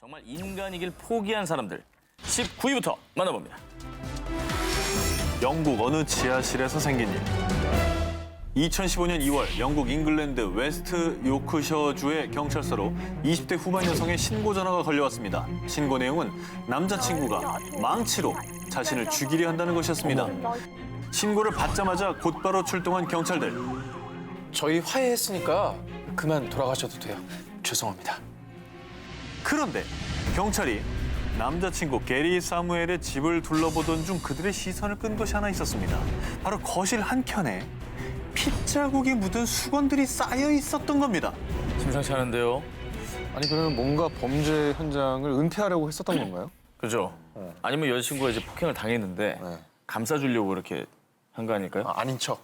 정말 인간이길 포기한 사람들 19위부터 만나봅니다. 영국 어느 지하실에서 생긴 일. 2015년 2월 영국 잉글랜드 웨스트 요크셔주의 경찰서로 20대 후반 여성의 신고 전화가 걸려왔습니다. 신고 내용은 남자친구가 망치로 자신을 죽이려 한다는 것이었습니다. 신고를 받자마자 곧바로 출동한 경찰들. 저희 화해했으니까 그만 돌아가셔도 돼요. 죄송합니다. 그런데 경찰이 남자친구 게리 사무엘의 집을 둘러보던 중 그들의 시선을 끈 것이 하나 있었습니다. 바로 거실 한켠에 핏자국이 묻은 수건들이 쌓여 있었던 겁니다. 심상치 않은데요. 아니 그러면 뭔가 범죄 현장을 은폐하려고 했었던 건가요? 그죠? 아니면 여자친구가 이제 폭행을 당했는데 네. 감싸주려고 이렇게 한 거 아닐까요? 아닌 척.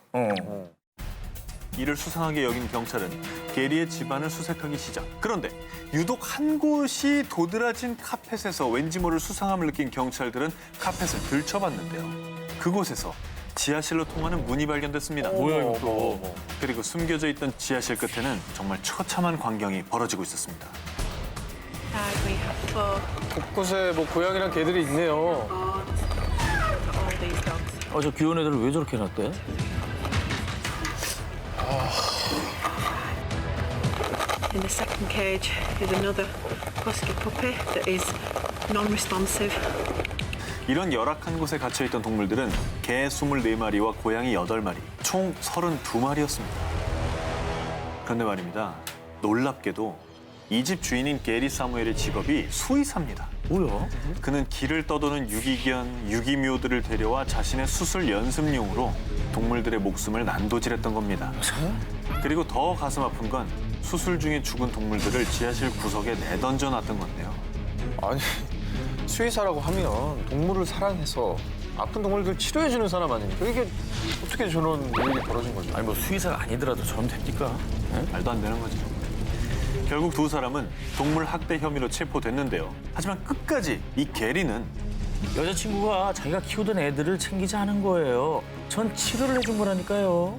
이를 수상하게 여긴 경찰은 게리의 집안을 수색하기 시작. 그런데 유독 한 곳이 도드라진 카펫에서 왠지 모를 수상함을 느낀 경찰들은 카펫을 들춰봤는데요. 그곳에서 지하실로 통하는 문이 발견됐습니다. 뭐야 이거 또. 그리고 숨겨져 있던 지하실 끝에는 정말 처참한 광경이 벌어지고 있었습니다. We have four 곳곳에 뭐 고양이랑 개들이 있네요. for all these dogs. 저 귀여운 애들을 왜 저렇게 해놨대? In the second cage is another husky puppy that is non-responsive. 이런 열악한 곳에 갇혀있던 동물들은 개 24마리와 고양이 8마리, 총 32마리였습니다. 그런데 말입니다. 놀랍게도 이 집 주인인 게리 사무엘의 직업이 수의사입니다. 뭐야? 그는 길을 떠도는 유기견, 유기묘들을 데려와 자신의 수술 연습용으로 동물들의 목숨을 난도질했던 겁니다. 그리고 더 가슴 아픈 건 수술 중에 죽은 동물들을 지하실 구석에 내던져 놨던 건데요. 아니 수의사라고 하면 동물을 사랑해서 아픈 동물들 치료해주는 사람 아닙니까? 이게 어떻게 저런 일이 벌어진 거죠? 아니 뭐 수의사가 아니더라도 저럼 됩니까? 말도 안 되는 거죠. 결국 두 사람은 동물 학대 혐의로 체포됐는데요. 하지만 끝까지 이 게리는 여자친구가 자기가 키우던 애들을 챙기지 않은 거예요. 전 치료를 해준 거라니까요.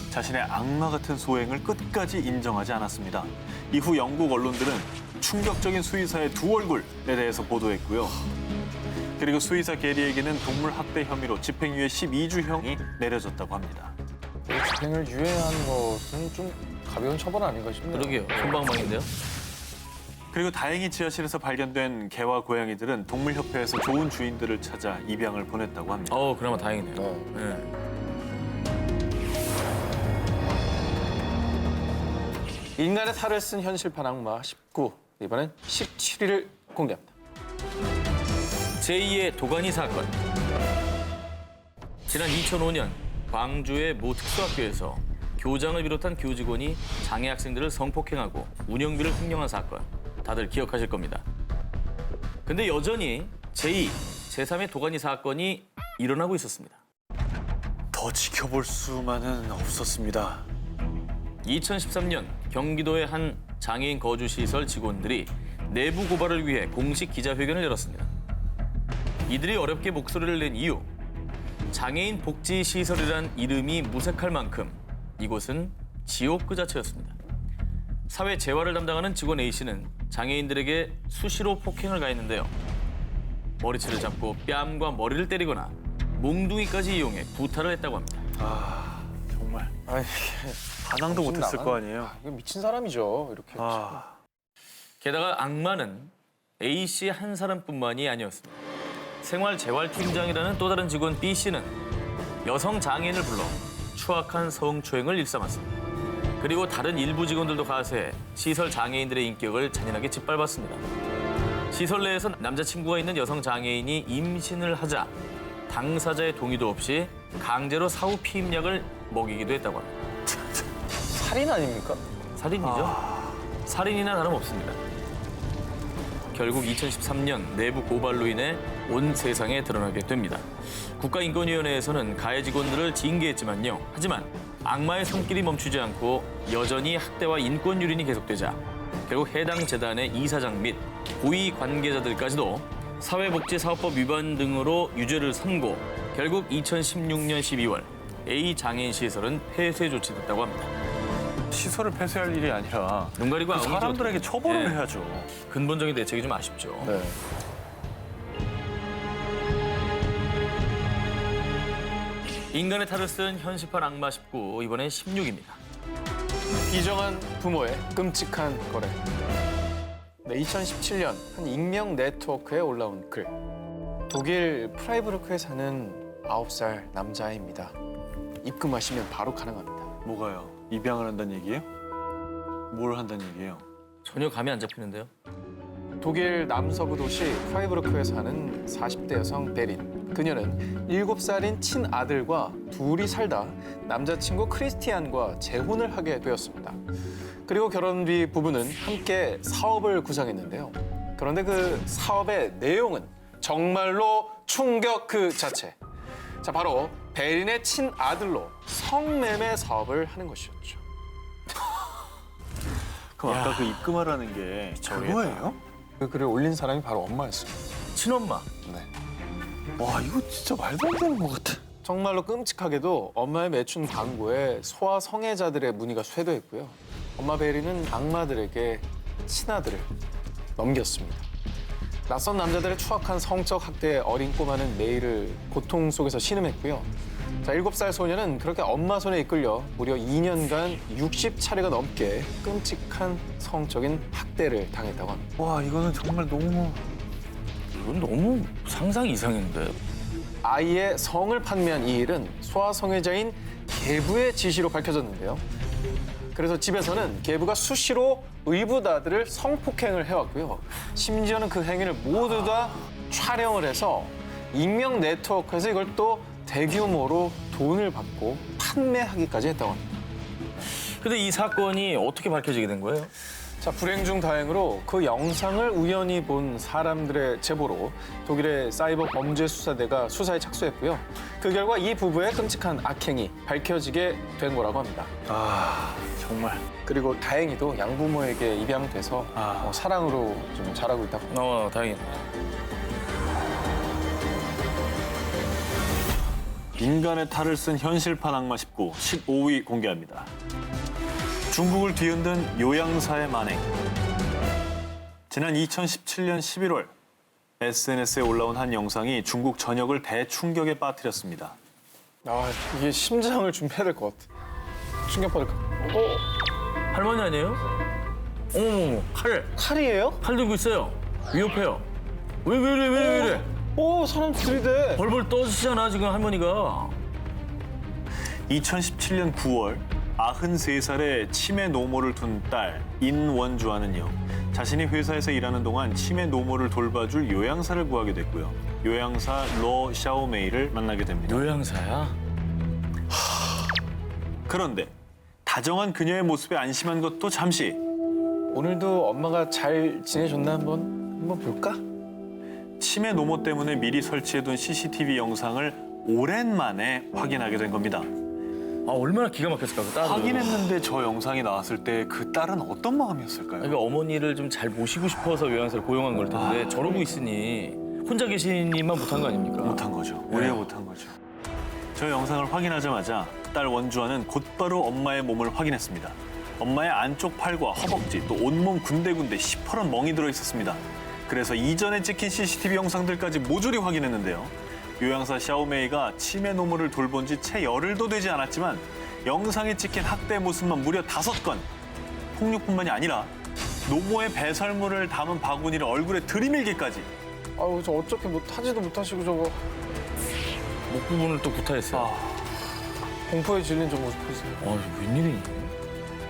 자신의 악마 같은 소행을 끝까지 인정하지 않았습니다. 이후 영국 언론들은 충격적인 수의사의 두 얼굴에 대해서 보도했고요. 그리고 수의사 게리에게는 동물 학대 혐의로 집행유예 12주형이 내려졌다고 합니다. 집행을 유예한 것은 좀 가벼운 처벌 아닌가 싶네요. 그러게요. 손방망인데요. 그리고 다행히 지하실에서 발견된 개와 고양이들은 동물협회에서 좋은 주인들을 찾아 입양을 보냈다고 합니다. 그나마 다행이네요. 네. 인간의 탈을 쓴 현실판 악마 19. 이번엔 17위를 공개합니다. 제2의 도가니 사건. 지난 2005년 광주의 모 특수학교에서 교장을 비롯한 교직원이 장애 학생들을 성폭행하고 운영비를 횡령한 사건. 다들 기억하실 겁니다. 근데 여전히 제2, 제3의 도가니 사건이 일어나고 있었습니다. 더 지켜볼 수만은 없었습니다. 2013년 경기도의 한 장애인 거주시설 직원들이 내부 고발을 위해 공식 기자회견을 열었습니다. 이들이 어렵게 목소리를 낸 이유, 장애인 복지시설이란 이름이 무색할 만큼 이곳은 지옥 그 자체였습니다. 사회 재활을 담당하는 직원 A씨는 장애인들에게 수시로 폭행을 가했는데요. 머리채를 잡고 뺨과 머리를 때리거나 몽둥이까지 이용해 구타를 했다고 합니다. 정말 아이, 반항도 정신 못했을 나간- 거 아니에요. 이거 미친 사람이죠. 이렇게. 게다가 악마는 A씨 한 사람뿐만이 아니었습니다. 생활재활팀장이라는 또 다른 직원 B씨는 여성 장애인을 불러 추악한 성추행을 일삼았습니다. 그리고 다른 일부 직원들도 가세해 시설 장애인들의 인격을 잔인하게 짓밟았습니다. 시설 내에서 남자친구가 있는 여성 장애인이 임신을 하자 당사자의 동의도 없이 강제로 사후 피임약을 먹이기도 했다고 합니다. 살인 아닙니까? 살인이죠? 살인이나 다름없습니다. 결국 2013년 내부 고발로 인해 온 세상에 드러나게 됩니다. 국가인권위원회에서는 가해 직원들을 징계했지만요. 하지만 악마의 손길이 멈추지 않고 여전히 학대와 인권 유린이 계속되자 결국 해당 재단의 이사장 및 고위 관계자들까지도 사회복지사업법 위반 등으로 유죄를 선고, 결국 2016년 12월 A 장애인 시설은 폐쇄 조치됐다고 합니다. 시설을 폐쇄할 일이 아니라 눈 가리고 그 아웅이죠. 사람들에게 처벌을 예. 해야죠. 근본적인 대책이 좀 아쉽죠. 네. 인간의 탈을 쓴 현시판 악마 19, 이번엔 16입니다. 이정한 부모의 끔찍한 거래. 네, 2017년 한 익명 네트워크에 올라온 글. 독일 프라이부르크에 사는 9살 남자아이입니다. 입금하시면 바로 가능합니다. 뭐가요? 입양을 한다는 얘기예요? 뭘 한다는 얘기예요? 전혀 감이 안 잡히는데요. 독일 남서부 도시 프라이부르크에 사는 40대 여성 베린. 그녀는 7살인 친아들과 둘이 살다 남자친구 크리스티안과 재혼을 하게 되었습니다. 그리고 결혼 뒤 부부는 함께 사업을 구상했는데요. 그런데 그 사업의 내용은 정말로 충격 그 자체. 자, 바로 베린의 친아들로 성매매 사업을 하는 것이었죠. 그럼 아까 그 입금하라는 게 그거예요? 그 글을 올린 사람이 바로 엄마였습니다. 친엄마. 네. 와, 이거 진짜 말도 안 되는 것 같아. 정말로 끔찍하게도 엄마의 매춘 광고에 소아 성애자들의 문의가 쇄도했고요. 엄마 베리는 악마들에게 친아들을 넘겼습니다. 낯선 남자들의 추악한 성적 학대에 어린 꼬마는 매일을 고통 속에서 신음했고요. 자, 7살 소녀는 그렇게 엄마 손에 이끌려 무려 2년간 60차례가 넘게 끔찍한 성적인 학대를 당했다고 합니다. 와, 이거는 정말 너무... 이건 너무 상상 이상인데. 아이의 성을 판매한 이 일은 소아 성애자인 계부의 지시로 밝혀졌는데요. 그래서 집에서는 계부가 수시로 의붓아들을 성폭행을 해왔고요. 심지어는 그 행위를 모두 다 촬영을 해서 익명 네트워크에서 이걸 또 대규모로 돈을 받고 판매하기까지 했다고 합니다. 근데 이 사건이 어떻게 밝혀지게 된 거예요? 자, 불행 중 다행으로 그 영상을 우연히 본 사람들의 제보로 독일의 사이버 범죄 수사대가 수사에 착수했고요. 그 결과 이 부부의 끔찍한 악행이 밝혀지게 된 거라고 합니다. 아, 정말. 그리고 다행히도 양부모에게 입양돼서 사랑으로 좀 자라고 있다고. 다행이다. 인간의 탈을 쓴 현실판 악마 19, 15위 공개합니다. 중국을 뒤흔든 요양사의 만행. 지난 2017년 11월 SNS에 올라온 한 영상이 중국 전역을 대충격에 빠뜨렸습니다. 아, 이게 심장을 준비해야 될 것 같아. 충격받을 것 같아. 할머니 아니에요? 어머머머, 칼이에요? 칼 들고 있어요. 위협해요. 왜 이래? 오, 사람 들이대. 벌벌 떠지잖아, 지금 할머니가. 2017년 9월 93살의 치매 노모를 둔 딸 인원주아는요. 자신이 회사에서 일하는 동안 치매 노모를 돌봐줄 요양사를 구하게 됐고요. 요양사 로 샤오메이를 만나게 됩니다. 요양사야? 그런데 다정한 그녀의 모습에 안심한 것도 잠시. 오늘도 엄마가 잘 지내셨나 한번 볼까? 치매 노모 때문에 미리 설치해둔 CCTV 영상을 오랜만에 확인하게 된 겁니다. 아, 얼마나 기가 막혔을까, 그 딸은. 확인했는데 저 영상이 나왔을 때 그 딸은 어떤 마음이었을까요? 그러니까 어머니를 좀 잘 모시고 싶어서 요양사를 고용한 걸 텐데 저러고 있으니 혼자 계시니만 못한 거 아닙니까? 못한 거죠. 우리가 못한 거죠. 저 영상을 확인하자마자 딸 원주아는 곧바로 엄마의 몸을 확인했습니다. 엄마의 안쪽 팔과 허벅지 또 온몸 군데군데 시퍼런 멍이 들어있었습니다. 그래서 이전에 찍힌 CCTV 영상들까지 모조리 확인했는데요. 요양사 샤오메이가 치매 노모를 돌본 지 채 열흘도 되지 않았지만 영상에 찍힌 학대 모습만 무려 5건. 폭력뿐만이 아니라 노모의 배설물을 담은 바구니를 얼굴에 들이밀기까지. 아유, 저 어떻게 하지도 못하시고 저거 목 부분을 또 구타했어요. 공포에 질린 저 모습 보세요. 웬일이니?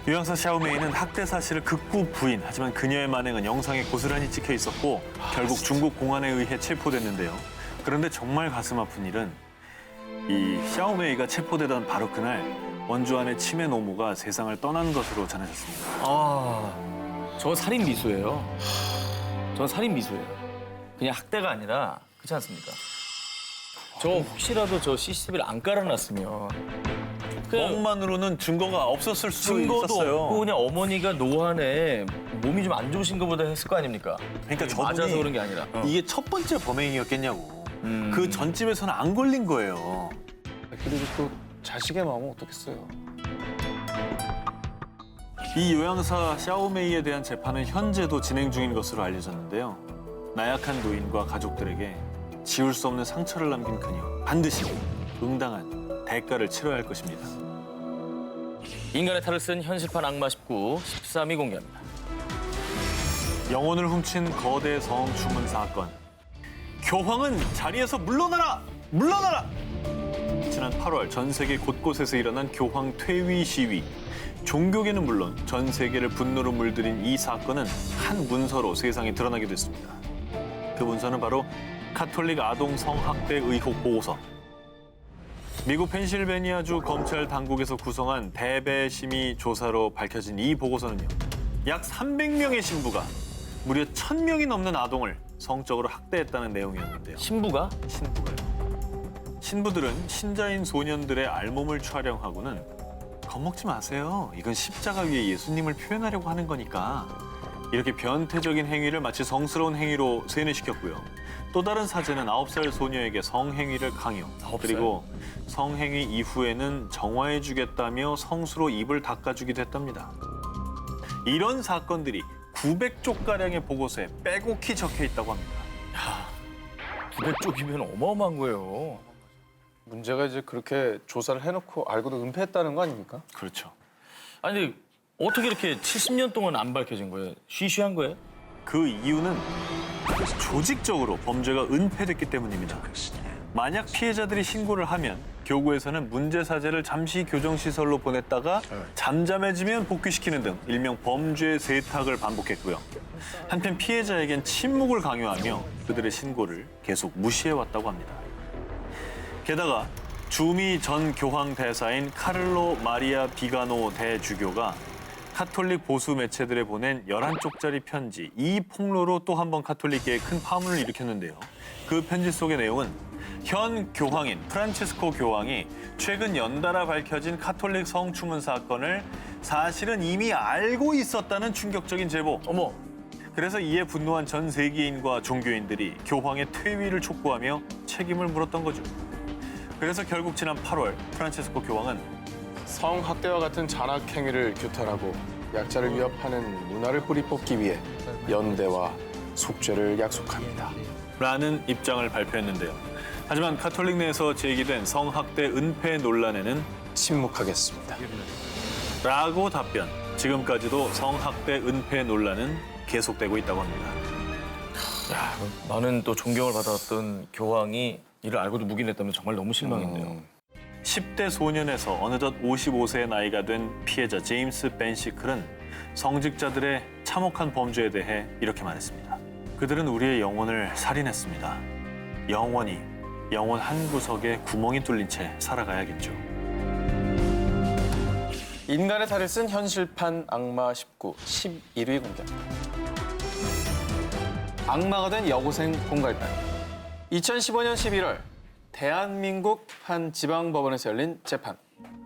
요양사 샤오메이는 학대 사실을 극구 부인. 하지만 그녀의 만행은 영상에 고스란히 찍혀 있었고 결국 중국 공안에 의해 체포됐는데요. 그런데 정말 가슴 아픈 일은 이 샤오메이가 체포되던 바로 그날 원주안의 치매 노모가 세상을 떠난 것으로 전해졌습니다. 저 살인 미수예요. 저 살인 미수예요. 그냥 학대가 아니라 그렇지 않습니까? 저 혹시라도 저 CCTV를 안 깔아놨으면 그냥 뻥만으로는 증거가 없었을 수도 증거도 있었어요. 없고 그냥 어머니가 노안에 몸이 좀 안 좋으신 것보다 했을 거 아닙니까? 그러니까 저분이 맞아서 그런 게 아니라. 이게 첫 번째 범행이었겠냐고. 그 전집에서는 안 걸린 거예요. 그리고 또 자식의 마음은 어떻겠어요. 이 요양사 샤오메이에 대한 재판은 현재도 진행 중인 것으로 알려졌는데요. 나약한 노인과 가족들에게 지울 수 없는 상처를 남긴 그녀. 반드시 응당한 대가를 치러야 할 것입니다. 인간의 탈을 쓴 현실판 악마 19, 13위 공개합니다. 영혼을 훔친 거대 성 추문 사건. 교황은 자리에서 물러나라! 물러나라! 지난 8월 전 세계 곳곳에서 일어난 교황 퇴위 시위. 종교계는 물론 전 세계를 분노로 물들인 이 사건은 한 문서로 세상에 드러나게 됐습니다. 그 문서는 바로 카톨릭 아동 성학대 의혹 보고서. 미국 펜실베니아주 검찰 당국에서 구성한 대배심의 조사로 밝혀진 이 보고서는요. 약 300명의 신부가 무려 1000명이 넘는 아동을 성적으로 학대했다는 내용이었는데요. 신부가? 신부가요. 신부들은 신자인 소년들의 알몸을 촬영하고는 겁먹지 마세요. 이건 십자가 위에 예수님을 표현하려고 하는 거니까. 이렇게 변태적인 행위를 마치 성스러운 행위로 세뇌시켰고요. 또 다른 사제는 9살 소녀에게 성행위를 강요. 9살? 그리고 성행위 이후에는 정화해주겠다며 성수로 입을 닦아주기도 했답니다. 이런 사건들이 900쪽가량의 보고서에 빼곡히 적혀 있다고 합니다. 900쪽이면 어마어마한 거예요. 문제가 이제 그렇게 조사를 해놓고 알고도 은폐했다는 거 아닙니까? 그렇죠. 아니 근데 어떻게 이렇게 70년 동안 안 밝혀진 거예요? 쉬쉬한 거예요? 그 이유는 조직적으로 범죄가 은폐됐기 때문입니다. 만약 피해자들이 신고를 하면 교구에서는 문제 사제를 잠시 교정시설로 보냈다가 잠잠해지면 복귀시키는 등 일명 범죄 세탁을 반복했고요. 한편 피해자에겐 침묵을 강요하며 그들의 신고를 계속 무시해왔다고 합니다. 게다가 주미 전 교황 대사인 카를로 마리아 비가노 대주교가 카톨릭 보수 매체들에 보낸 11쪽짜리 편지, 이 폭로로 또 한 번 카톨릭계에 큰 파문을 일으켰는데요. 그 편지 속의 내용은 현 교황인 프란치스코 교황이 최근 연달아 밝혀진 카톨릭 성추문 사건을 사실은 이미 알고 있었다는 충격적인 제보. 어머, 그래서 이에 분노한 전 세계인과 종교인들이 교황의 퇴위를 촉구하며 책임을 물었던 거죠. 그래서 결국 지난 8월 프란치스코 교황은 성학대와 같은 잔악 행위를 규탄하고 약자를 위협하는 문화를 뿌리 뽑기 위해 연대와 속죄를 약속합니다. 라는 입장을 발표했는데요. 하지만 카톨릭 내에서 제기된 성학대 은폐 논란에는 침묵하겠습니다. 라고 답변. 지금까지도 성학대 은폐 논란은 계속되고 있다고 합니다. 야, 나는 또 존경을 받았던 교황이 이를 알고도 묵인했다면 정말 너무 실망인데요. 10대 소년에서 어느덧 55세의 나이가 된 피해자 제임스 벤시클은 성직자들의 참혹한 범죄에 대해 이렇게 말했습니다. 그들은 우리의 영혼을 살인했습니다. 영원히 영혼 한 구석에 구멍이 뚫린 채 살아가야겠죠. 인간의 탈을 쓴 현실판 악마 19, 11위 공개합니다. 악마가 된 여고생 공갈단. 2015년 11월 대한민국 한 지방법원에서 열린 재판.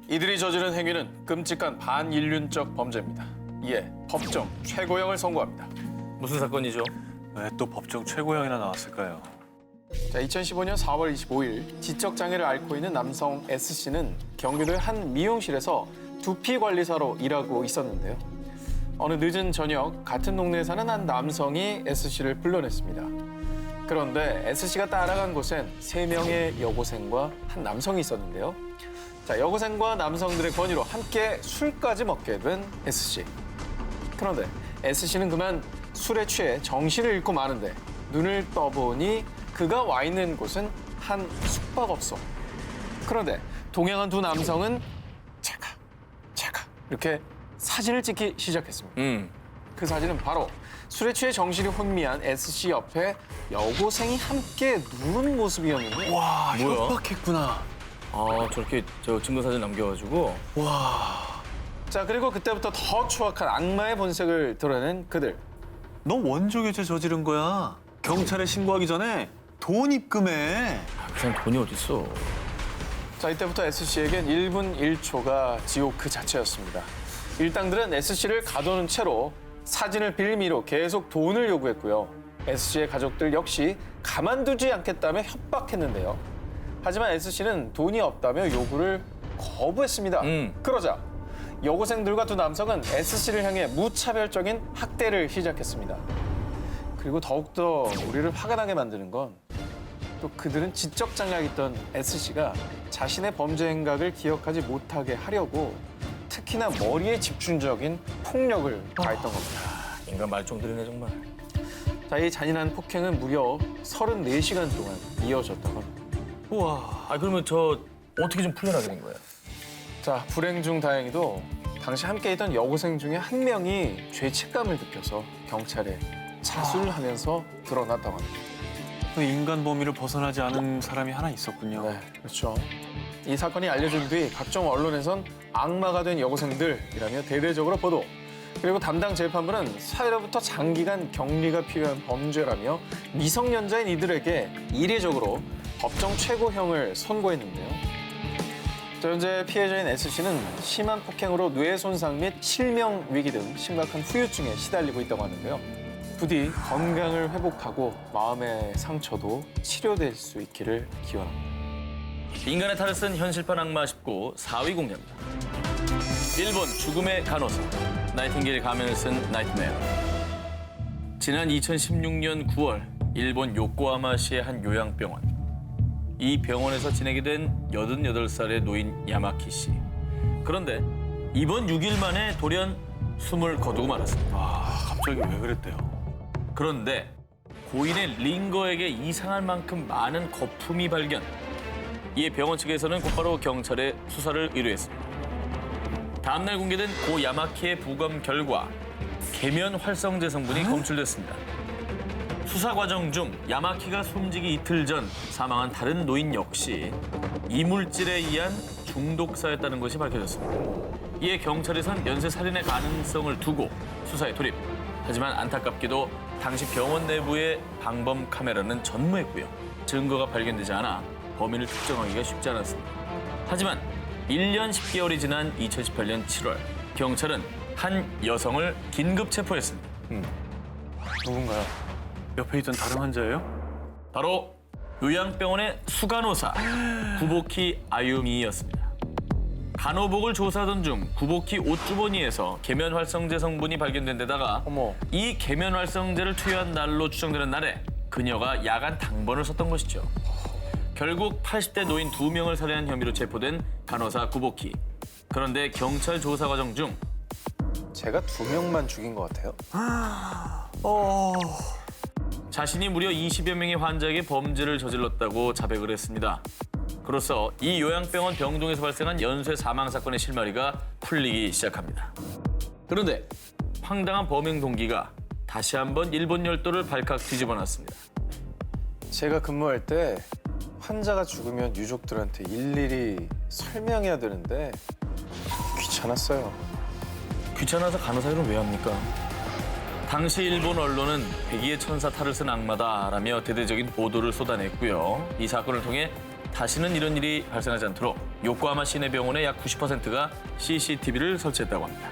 이들이 저지른 행위는 끔찍한 반인륜적 범죄입니다. 이에 법정 최고형을 선고합니다. 무슨 사건이죠? 왜 또 법정 최고형이나 나왔을까요? 자, 2015년 4월 25일 지적장애를 앓고 있는 남성 S씨는 경기도의 한 미용실에서 두피 관리사로 일하고 있었는데요. 어느 늦은 저녁 같은 동네에 사는 한 남성이 S씨를 불러냈습니다. 그런데 S씨가 따라간 곳엔 3명의 여고생과 한 남성이 있었는데요. 자, 여고생과 남성들의 권유로 함께 술까지 먹게 된 S씨. 그런데 S씨는 그만 술에 취해 정신을 잃고 마는데 눈을 떠보니 그가 와 있는 곳은 한 숙박업소. 그런데 동행한 두 남성은 찰칵 이렇게 사진을 찍기 시작했습니다. 그 사진은 바로 술에 취해 정신이 혼미한 S씨 옆에 여고생이 함께 누운 모습이었는데 와, 뭐야? 협박했구나. 아, 저렇게 저 증거 사진 남겨가지고. 자, 그리고 그때부터 더 추악한 악마의 본색을 드러낸 그들. 너 원조교제 저지른 거야. 경찰에 신고하기 전에 돈 입금해. 그냥 돈이 어딨어. 자, 이때부터 S씨에겐 1분 1초가 지옥 그 자체였습니다. 일당들은 S씨를 가둬놓은 채로 사진을 빌미로 계속 돈을 요구했고요. S씨의 가족들 역시 가만두지 않겠다며 협박했는데요. 하지만 S씨는 돈이 없다며 요구를 거부했습니다. 그러자 여고생들과 두 남성은 S씨를 향해 무차별적인 학대를 시작했습니다. 그리고 더욱더 우리를 화가 나게 만드는 건 또 그들은 지적 장애가 있던 S씨가 자신의 범죄 행각을 기억하지 못하게 하려고 특히나 머리에 집중적인 폭력을 가했던 겁니다. 인간 말종들이네 정말. 자, 이 잔인한 폭행은 무려 34시간 동안 이어졌다고 합니다. 우와. 아 그러면 저 어떻게 좀 풀려나게 된 거예요? 자, 불행 중 다행히도 당시 함께 있던 여고생 중에 한 명이 죄책감을 느껴서 경찰에 자수를 하면서 드러났다고 합니다. 그 인간 범위를 벗어나지 않은 사람이 하나 있었군요. 네, 그렇죠. 이 사건이 알려진 뒤 각종 언론에선 악마가 된 여고생들이라며 대대적으로 보도. 그리고 담당 재판부는 사회로부터 장기간 격리가 필요한 범죄라며 미성년자인 이들에게 이례적으로 법정 최고형을 선고했는데요. 자, 현재 피해자인 S씨는 심한 폭행으로 뇌 손상 및 실명 위기 등 심각한 후유증에 시달리고 있다고 하는데요. 부디 건강을 회복하고 마음의 상처도 치료될 수 있기를 기원합니다. 인간의 탈을 쓴 현실판 악마 19 4위 공개합니다. 일본 죽음의 간호사 나이팅게일 가면을 쓴 나이트메어. 지난 2016년 9월 일본 요코하마시의 한 요양병원. 이 병원에서 지내게 된 88살의 노인 야마키 씨. 그런데 이번 6일 만에 돌연 숨을 거두고 말았습니다. 갑자기 왜 그랬대요? 그런데 고인의 링거에게 이상할 만큼 많은 거품이 발견. 이에 병원 측에서는 곧바로 경찰에 수사를 의뢰했습니다. 다음날 공개된 고 야마키의 부검 결과 계면 활성제 성분이 검출됐습니다. 수사 과정 중 야마키가 숨지기 이틀 전 사망한 다른 노인 역시 이물질에 의한 중독사였다는 것이 밝혀졌습니다. 이에 경찰에선 연쇄 살인의 가능성을 두고 수사에 돌입. 하지만 안타깝게도 당시 병원 내부의 방범 카메라는 전무했고요. 증거가 발견되지 않아 범인을 특정하기가 쉽지 않았습니다. 하지만 1년 10개월이 지난 2018년 7월 경찰은 한 여성을 긴급 체포했습니다. 누군가요? 옆에 있던 다른 환자예요? 바로 요양병원의 수간호사 구보키 아유미였습니다. 간호복을 조사하던 중 구보키 옷주머니에서 계면 활성제 성분이 발견된 데다가 어머. 이 계면 활성제를 투여한 날로 추정되는 날에 그녀가 야간 당번을 썼던 것이죠. 결국 80대 노인 2명을 살해한 혐의로 체포된 간호사 구보키. 그런데 경찰 조사 과정 중 제가 2명만 죽인 것 같아요. 자신이 무려 20여 명의 환자에게 범죄를 저질렀다고 자백을 했습니다. 그로써 이 요양병원 병동에서 발생한 연쇄 사망 사건의 실마리가 풀리기 시작합니다. 그런데 황당한 범행 동기가 다시 한번 일본 열도를 발칵 뒤집어놨습니다. 제가 근무할 때 환자가 죽으면 유족들한테 일일이 설명해야 되는데 귀찮았어요. 귀찮아서 간호사 일은 왜 합니까? 당시 일본 언론은 백의의 천사 탈을 쓴 악마다라며 대대적인 보도를 쏟아냈고요. 이 사건을 통해 다시는 이런 일이 발생하지 않도록 요코하마 시내 병원의 약 90%가 CCTV를 설치했다고 합니다.